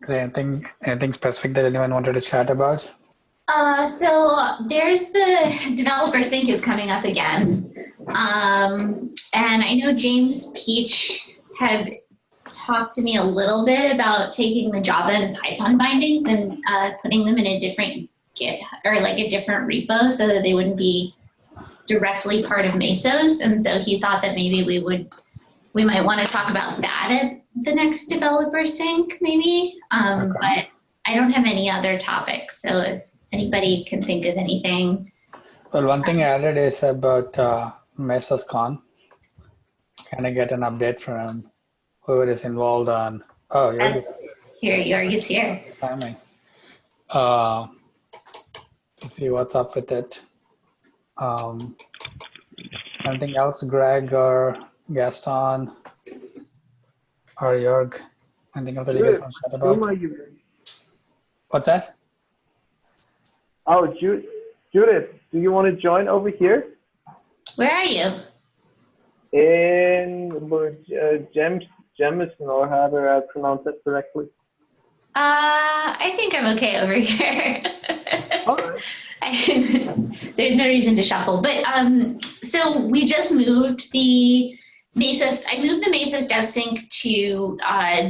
Is there anything specific that anyone wanted to chat about? So there's the developer sync is coming up again. And I know James Peach had talked to me a little bit about taking the Java and Python bindings and putting them in a different Git or like a different repo so that they wouldn't be directly part of Mesos. And so he thought that maybe we might want to talk about that at the next developer sync maybe. Okay. But I don't have any other topics. So if anybody can think of anything. Well, one thing I added is about Mesos Con. Can I get an update from whoever is involved on? Oh, you're here. Yorg's here. timing. To see what's up with it. Anything else, Greg or Gaston or Jorg? Anything else that you guys want to chat about? Whom are you? What's that? Oh, Judith, do you want to join over here? Where are you? In Jemison, or however I pronounce it correctly. I think I'm okay over here. All right. There's no reason to shuffle, but so we just moved the Mesos. I moved the Mesos DevSync to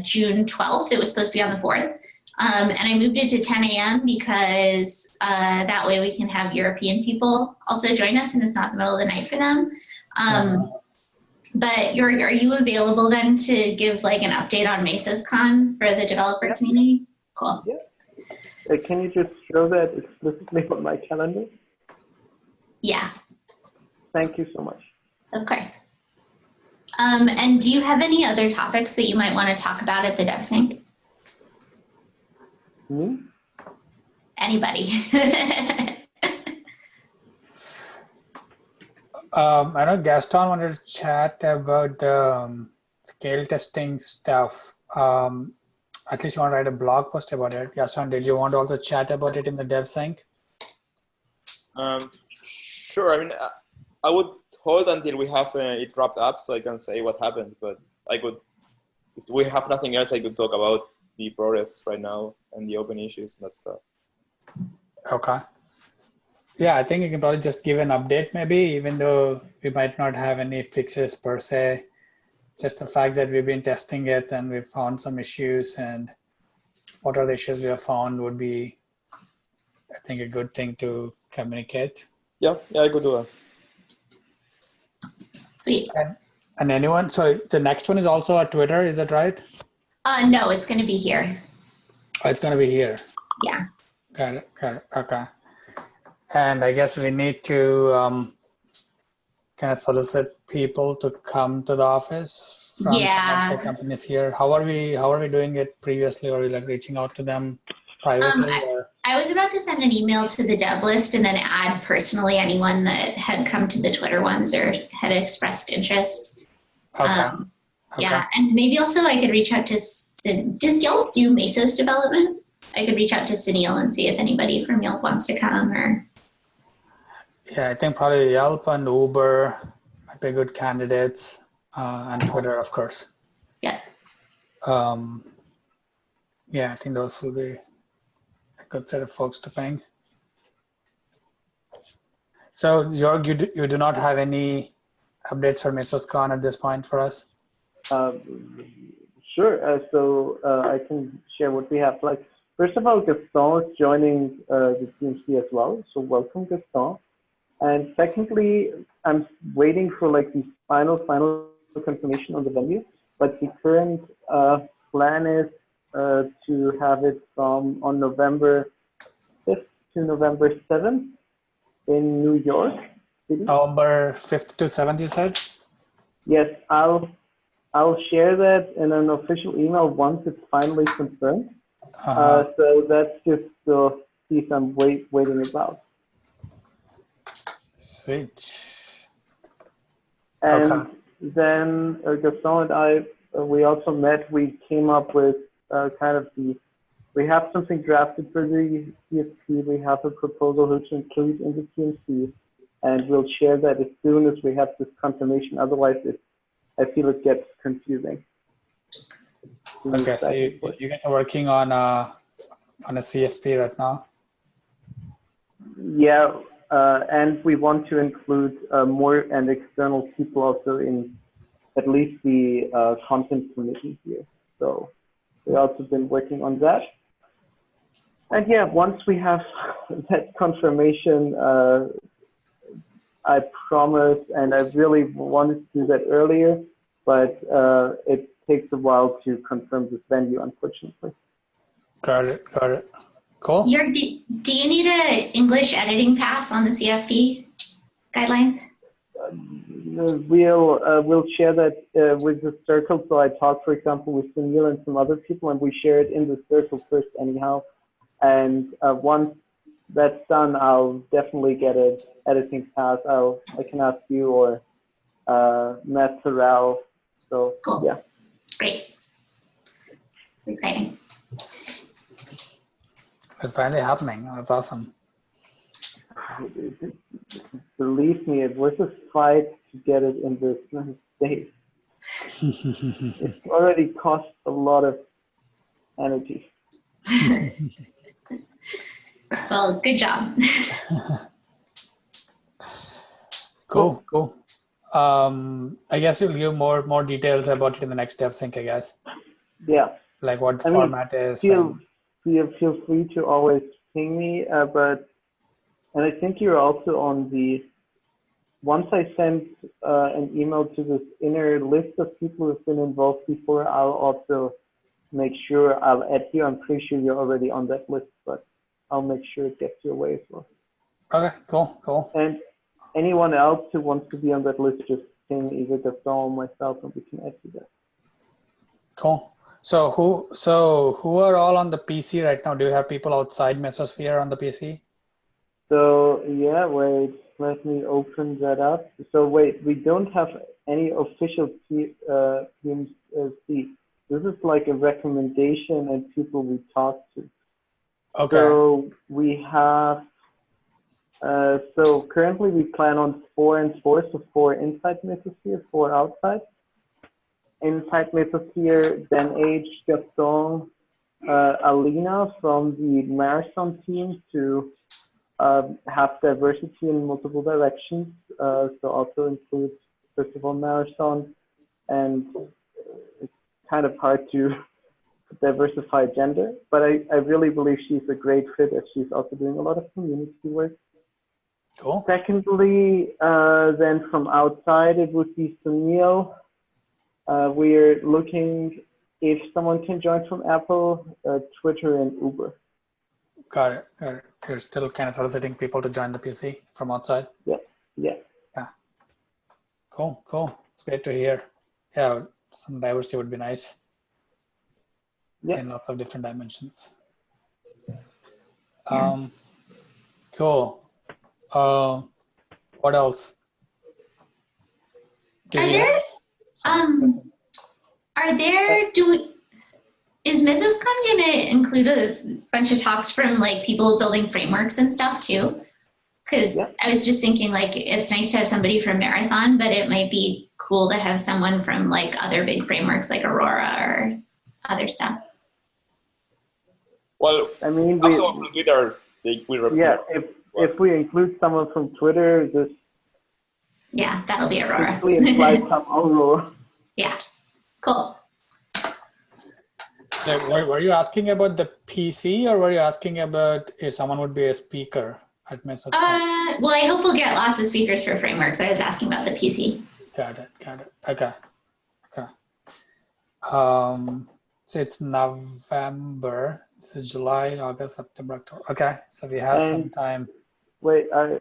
June 12th. It was supposed to be on the 4th, and I moved it to 10 a.m. because that way we can have European people also join us, and it's not the middle of the night for them. But are you available then to give like an update on MesosCon for the developer community? Cool. Yeah. Can you just show that explicitly on my calendar? Yeah. Thank you so much. Of course. And do you have any other topics that you might want to talk about at the DevSync? Anybody? I know Gaston wanted to chat about the scale testing stuff. At least you want to write a blog post about it. Gaston, did you want to also chat about it in the DevSync? Sure. I mean, I would hold until we have it wrapped up so I can say what happened. But I could, if we have nothing else, I could talk about the progress right now and the open issues and that stuff. Okay. Yeah, I think you can probably just give an update maybe, even though we might not have any fixes per se. Just the fact that we've been testing it and we've found some issues, and what are the issues we have found would be, I think, a good thing to communicate. Yeah, I could do that. Sweet. And anyone, so the next one is also on Twitter, is that right? No, it's going to be here. Oh, it's going to be here. Yeah. Got it. Okay. And I guess we need to kind of solicit people to come to the office from some of the companies here. How are we doing it previously? Or are we like reaching out to them privately? I was about to send an email to the dev list and then add personally anyone that had come to the Twitter ones or had expressed interest. Okay. Yeah, and maybe also I could reach out to, does Yelp do Mesos development? I could reach out to Sunil and see if anybody from Yelp wants to come or. Yeah, I think probably Yelp and Uber might be good candidates, and Twitter, of course. Yeah. Yeah, I think those will be a good set of folks to ping. So, Jorg, you do not have any updates for MesosCon at this point for us? Sure. So I can share what we have. Like, first of all, Gaston is joining the GMT as well. So welcome, Gaston. And secondly, I'm waiting for like the final confirmation on the venue. But the current plan is to have it from on November 5th to November 7th in New York City. November 5th to 7th, you said? Yes, I'll share that in an official email once it's finally confirmed. So that's just the piece I'm waiting about. Sweet. And then Gaston and I, we also met. We came up with we have something drafted for the CSP. We have a proposal which includes in the CMC, and we'll share that as soon as we have this confirmation. Otherwise, I feel it gets confusing. Okay, so you guys are working on a CSP right now? Yeah, and we want to include more and external people also in at least the content committee here. So we've also been working on that. And yeah, once we have that confirmation, I promise, and I really wanted to do that earlier, but it takes a while to confirm this venue, unfortunately. Got it. Cool. Do you need an English editing pass on the CFP guidelines? We'll share that with the circle. So I talked, for example, with Sunil and some other people, and we share it in the circle first anyhow. And once that's done, I'll definitely get an editing pass. I can ask you or Matt Terrell. So cool. Yeah. Great. It's exciting. It's finally happening. That's awesome. Believe me, it was a fight to get it in the United States. It's already cost a lot of energy. Well, good job. Cool. I guess you'll give more details about it in the next DevSync, I guess. Yeah. Like what the format is. Feel free to always ping me, and I think you're also on the, once I send an email to this inner list of people who've been involved before, I'll also make sure I'll add you. I'm pretty sure you're already on that list, but I'll make sure it gets your way as well. Okay, cool. And anyone else who wants to be on that list, just ping either Gaston or myself and we can add you there. Cool. So who are all on the PC right now? Do you have people outside Mesosphere on the PC? So yeah, wait, let me open that up. So wait, we don't have any official teams seats. This is like a recommendation and people we talk to. Okay. So we have, so currently we plan on 4 and 4, so 4 inside Mesosphere, 4 outside. Inside Mesosphere, Dan H, Gaston, Alina from the marathon team to have diversity in multiple directions. So also includes, first of all, marathon, and it's kind of hard to diversify gender, but I really believe she's a great fit as she's also doing a lot of community work. Cool. Secondly, then from outside, it would be Sunil. We're looking if someone can join from Apple, Twitter, and Uber. Got it. You're still kind of soliciting people to join the PC from outside? Yeah. Cool. It's great to hear. Yeah, some diversity would be nice. Yeah. In lots of different dimensions. Cool. What else? Is MesosCon gonna include a bunch of talks from like people building frameworks and stuff too? Because I was just thinking like it's nice to have somebody from Marathon, but it might be cool to have someone from like other big frameworks like Aurora or other stuff. Well, I mean, also from Twitter, we represent. Yeah, if we include someone from Twitter, this. Yeah, that'll be Aurora. We imply some Aurora. Yeah, cool. Were you asking about the PC, or were you asking about if someone would be a speaker at Mesos? Well, I hope we'll get lots of speakers for frameworks. I was asking about the PC. Got it. Okay. So it's November. This is July, August, September, October. Okay, so we have some time. Wait, are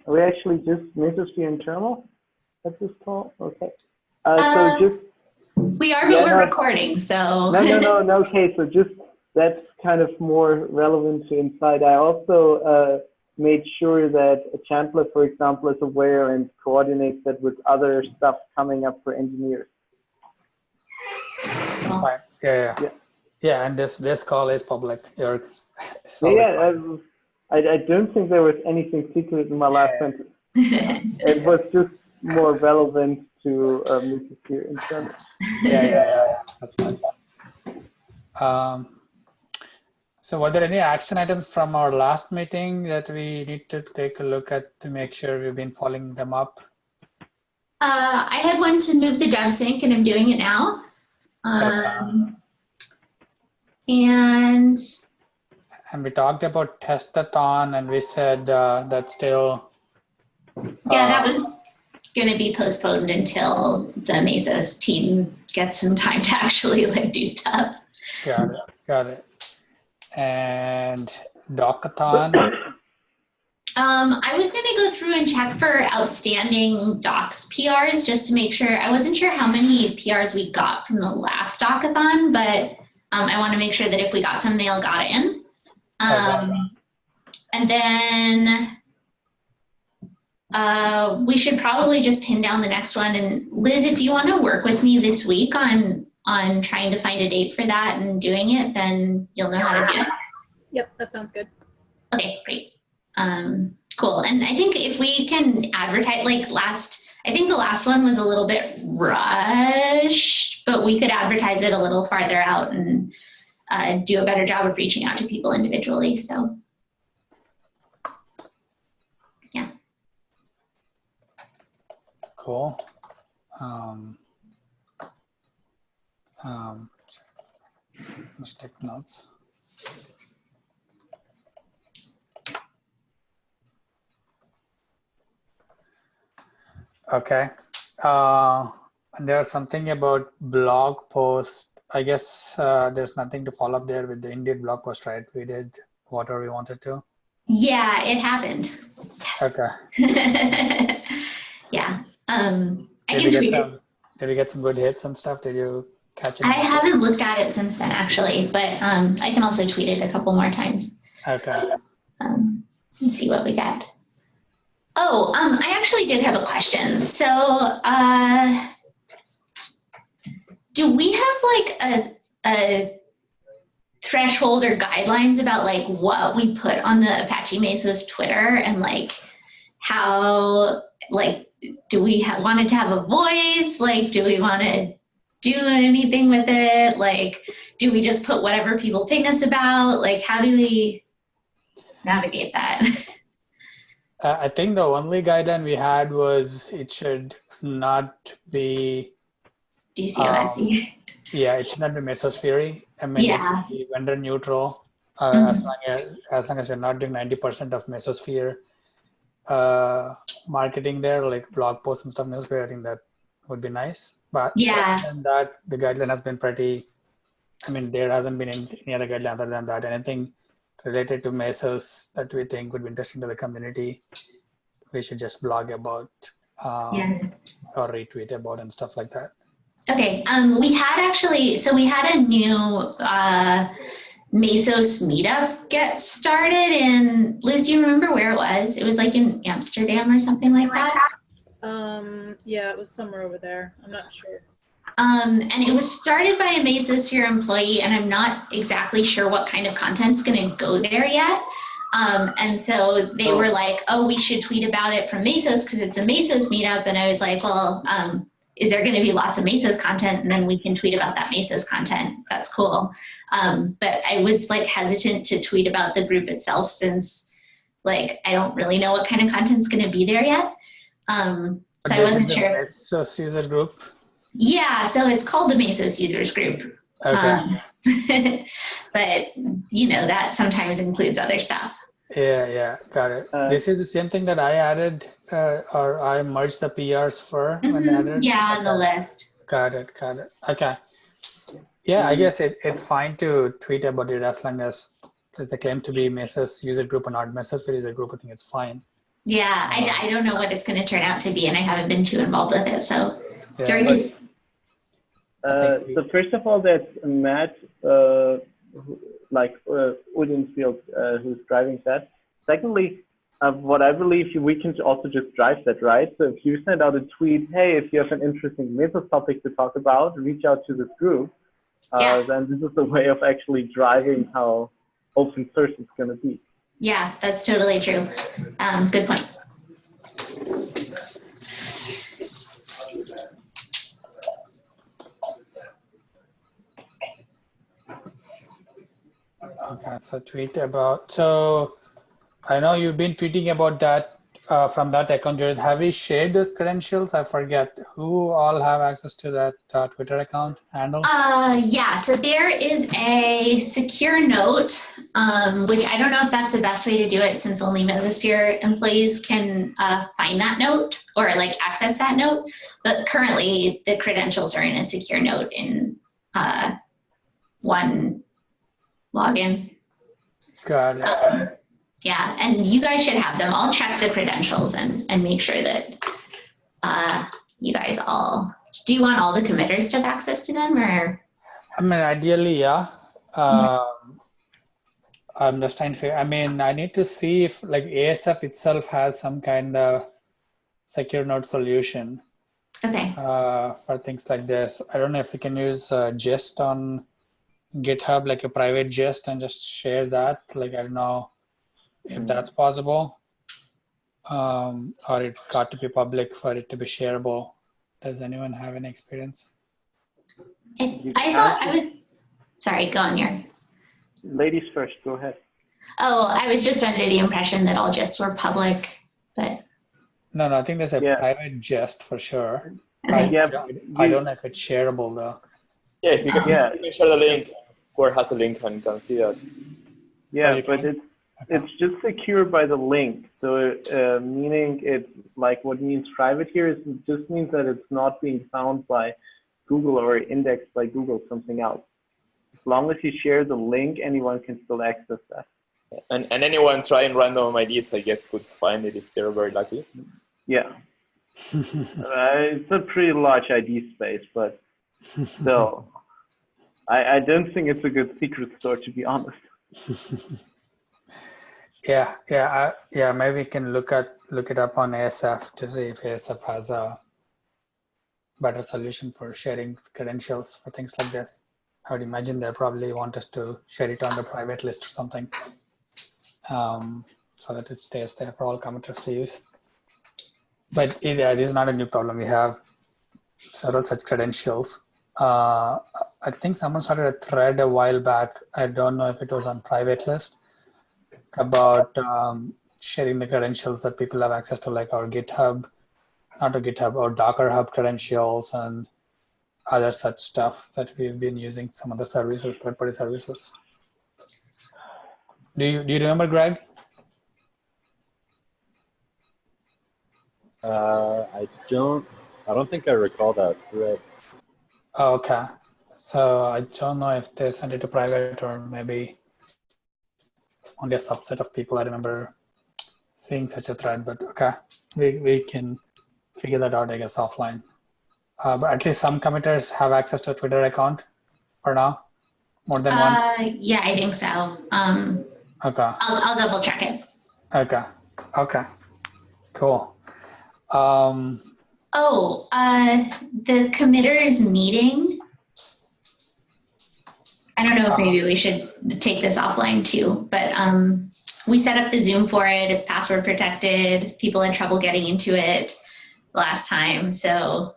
we actually just Mesosphere internal at this point? Okay. So just. We are, but we're recording, so. No. Okay, so just that's kind of more relevant to inside. I also made sure that Chandler, for example, is aware and coordinates that with other stuff coming up for engineers. Fine. Yeah, and this call is public. I don't think there was anything secret in my last sentence. It was just more relevant to Mesosphere in general. Yeah. That's fine. So were there any action items from our last meeting that we need to take a look at to make sure we've been following them up? I had one to move the dev sync, and I'm doing it now. And we talked about testathon, and we said that's still. Yeah, that was going to be postponed until the Mesos team gets some time to actually like do stuff. Got it. And Docathon. I was going to go through and check for outstanding docs PRs just to make sure. I wasn't sure how many PRs we got from the last Docathon, but I want to make sure that if we got some, they all got in. And then we should probably just pin down the next one. And Liz, if you want to work with me this week on trying to find a date for that and doing it, then you'll know how to do it. Yep, that sounds good. Okay, great. Cool. And I think if we can advertise, I think the last one was a little bit rushed, but we could advertise it a little farther out and do a better job of reaching out to people individually. So, yeah. Cool. Let's take notes. Okay. There's something about blog post. I guess there's nothing to follow up there with the Indeed blog post, right? We did whatever we wanted to. Yeah, it happened. Yes. Okay. Yeah. I can tweet it. Did we get some good hits and stuff? Did you catch it? I haven't looked at it since then, actually, but I can also tweet it a couple more times. Okay. And see what we got. Oh, I actually did have a question. So, do we have like a threshold or guidelines about like what we put on the Apache Mesos Twitter and like how, like, do we want it to have a voice? Like, do we want to do anything with it? Like, do we just put whatever people ping us about? Like, how do we navigate that? I think the only guideline we had was it should not be DCOSE. Yeah, it should not be Mesosphere. I mean, Yeah. it should be vendor neutral as long as you're not doing 90% of Mesosphere marketing there, like blog posts and stuff. Mesosphere, I think that would be nice. But Yeah. other than that, the guideline has been pretty. I mean, there hasn't been any other guideline other than that. Anything related to Mesos that we think would be interesting to the community, we should just blog about or retweet about and stuff like that. Okay, we had a new Mesos meetup get started in, Liz, do you remember where it was? It was like in Amsterdam or something like that? Yeah, it was somewhere over there. I'm not sure. And it was started by a Mesosphere employee, and I'm not exactly sure what kind of content's gonna go there yet. And so they were like, oh, we should tweet about it from Mesos because it's a Mesos meetup. And I was like, well, is there going to be lots of Mesos content? And then we can tweet about that Mesos content. That's cool. But I was like hesitant to tweet about the group itself since like, I don't really know what kind of content's going to be there yet. So I wasn't sure. Mesos user group? Yeah, so it's called the Mesos users group. Okay. But you know, that sometimes includes other stuff. Yeah, got it. This is the same thing that I added, or I merged the PRs for when I added. Yeah, on the list. Got it. Okay. Yeah, I guess it's fine to tweet about it as long as they claim to be Mesos user group or not Mesos user group. I think it's fine. Yeah, I don't know what it's going to turn out to be, and I haven't been too involved with it. So, yeah, so first of all, that's Matt, Udenfield, who's driving that. Secondly, what I believe we can also just drive that, right? So if you send out a tweet, hey, if you have an interesting Mesos topic to talk about, reach out to this group. Then this is a way of actually driving how open source it's going to be. Yeah, that's totally true. Good point. Okay, so tweet about, so I know you've been tweeting about that from that account. Jared. Have we shared those credentials? I forget who all have access to that Twitter account handle. Yeah, so there is a secure note, which I don't know if that's the best way to do it since only Mesosphere employees can find that note or like access that note. But currently the credentials are in a secure note in one login. Got it. Yeah, and you guys should have them. I'll check the credentials and make sure that you guys all, do you want all the committers to have access to them or? I mean, ideally, yeah. I'm just trying to, I mean, I need to see if like ASF itself has some kind of secure node solution Okay. for things like this. I don't know if you can use gist on GitHub, like a private gist and just share that. Like, I don't know if that's possible, or it got to be public for it to be shareable. Does anyone have any experience? I thought I would, sorry, go on your. Ladies first, go ahead. Oh, I was just under the impression that all gists were public, but. No, I think there's a private gist for sure. Okay. I don't know if it's shareable though. Yeah, if you can, you can share the link, where has a link and you can see that. Yeah, but it's just secure by the link. So meaning it's like what means private here is it just means that it's not being found by Google or indexed by Google, something else. As long as you share the link, anyone can still access that. And anyone trying random IDs, I guess, could find it if they're very lucky. Yeah. It's a pretty large ID space, but still, I don't think it's a good secret store, to be honest. Yeah. Maybe we can look it up on ASF to see if ASF has a better solution for sharing credentials for things like this. I would imagine they probably want us to share it on the private list or something, so that it stays there for all committers to use. But this is not a new problem. We have several such credentials. I think someone started a thread a while back. I don't know if it was on private list about sharing the credentials that people have access to, like our GitHub, not a GitHub, or Docker Hub credentials and other such stuff that we've been using some other services, third-party services. Do you remember, Greg? I don't think I recall that thread. Oh, okay. So I don't know if they sent it to private or maybe only a subset of people. I remember seeing such a thread, but okay, we can figure that out, I guess, offline. But at least some committers have access to a Twitter account for now, more than one. Yeah, I think so. Okay. I'll double check it. Okay. Cool. The committers meeting. I don't know if maybe we should take this offline too, but we set up the Zoom for it. It's password protected. People had trouble getting into it last time, so.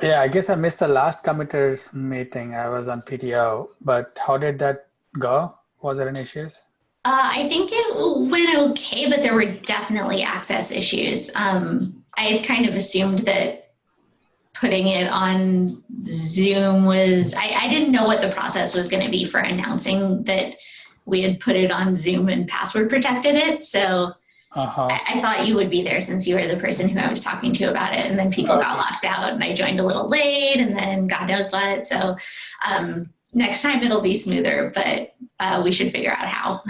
Yeah, I guess I missed the last committers meeting. I was on PTO, but how did that go? Was there any issues? I think it went okay, but there were definitely access issues. I had kind of assumed that putting it on Zoom was, I didn't know what the process was going to be for announcing that we had put it on Zoom and password protected it. So I thought you would be there since you were the person who I was talking to about it. And then people got locked out and I joined a little late and then God knows what. So next time it'll be smoother, but we should figure out how.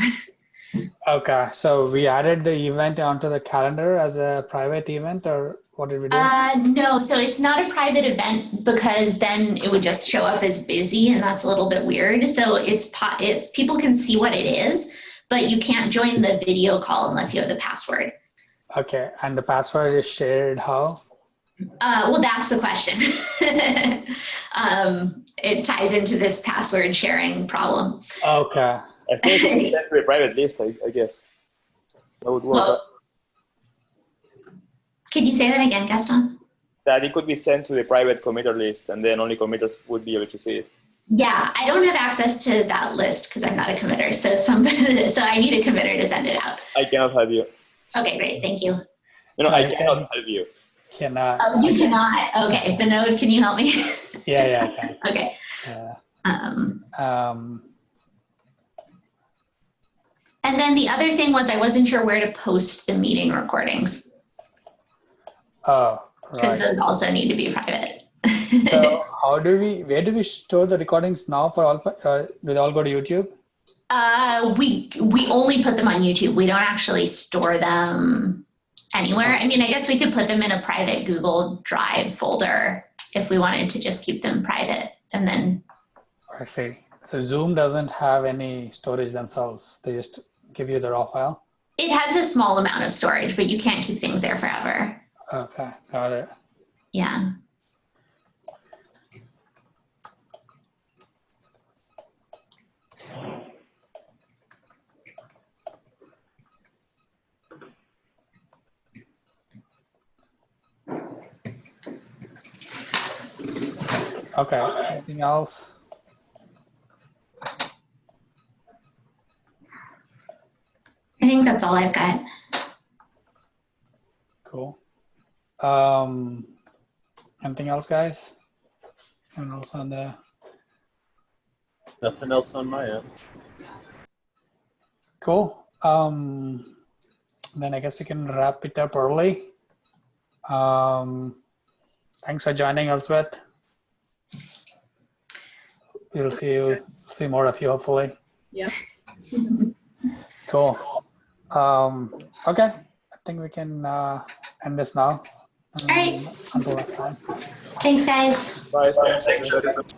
Okay, so we added the event onto the calendar as a private event, or what did we do? No, so it's not a private event because then it would just show up as busy and that's a little bit weird. So it's people can see what it is, but you can't join the video call unless you have the password. Okay, and the password is shared how? Well, that's the question. It ties into this password sharing problem. Okay. I think it's sent to a private list, I guess. That would work. Well, could you say that again, Gaston? That it could be sent to the private committer list and then only committers would be able to see it. Yeah, I don't have access to that list because I'm not a committer. So so I need a committer to send it out. I cannot help you. Okay, great. Thank you. No, I cannot help you. Cannot. Oh, you cannot. Okay, Vinod, can you help me? Yeah, I can. Okay. And then the other thing was I wasn't sure where to post the meeting recordings Oh, because right. those also need to be private. So where do we store the recordings now for all, do they all go to YouTube? We only put them on YouTube. We don't actually store them anywhere. I mean, I guess we could put them in a private Google Drive folder if we wanted to just keep them private and then. I see. So Zoom doesn't have any storage themselves. They just give you the raw file? It has a small amount of storage, but you can't keep things there forever. Okay, got it. Yeah. Okay, anything else? I think that's all I've got. Cool. Anything else, guys? Anything else on the? Nothing else on my end. Cool. Then I guess we can wrap it up early. Thanks for joining, Elspeth. We'll see more of you hopefully. Yep. Cool. Okay, I think we can end this now. All right. Until next time. Thanks, guys. Bye. Thanks.